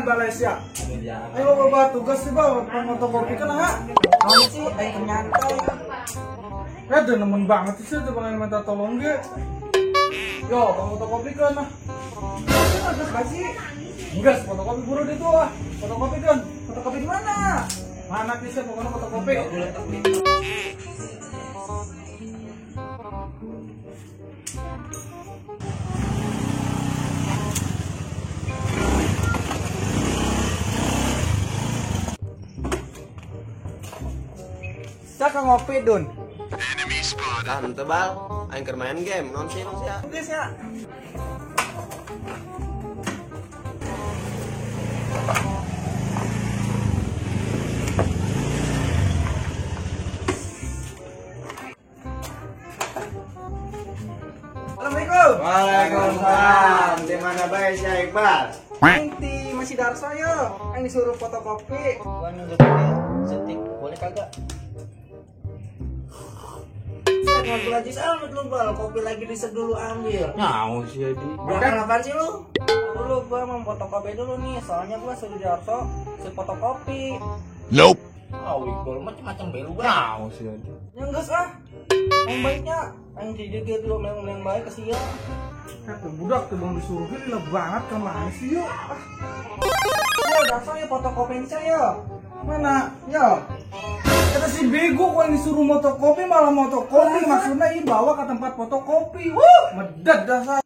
Malaysia. Ayo bawa tugas sih bawa fotokopi kan ha? Kamu sih, nyantai. Ada nemen banget sih tuh pengen minta tolong ge. Yo, kamu fotokopi kan nah. Ada kasih. Enggak, fotokopi buru itu ah. Fotokopi kan. Fotokopi di mana? Mana sih pokoknya fotokopi. Saya ngopi Dun. Kan tebal, aing keur main game, non sih ya. Guys ya. Assalamualaikum. Waalaikumsalam. Di mana bae si Iqbal? Inti masih Darso ya. Yang disuruh fotokopi. Gua nunjukin setik, boleh kagak? Saya ngobrol aja sama lu bal, kopi lagi diset dulu ambil. Nyau sih Adi. Belakang apaan sih lu? Dulu gua mau fotokopi dulu nih, soalnya gua suruh Darso fotokopi. Oh, Iqbal macam-macam belu gua. Nyau sih Adi. Ya enggak ah. Yang baiknya yang jadi dulu yang baik kesian. Kata budak tuh bang disuruh gila banget kemana sih yuk? Ah, Ya Darso ya fotokopiin saya. mana? Ya. Kata si bego kok yang disuruh fotokopi malah fotokopi maksudnya ini bawa ke tempat fotokopi. Medad dasar.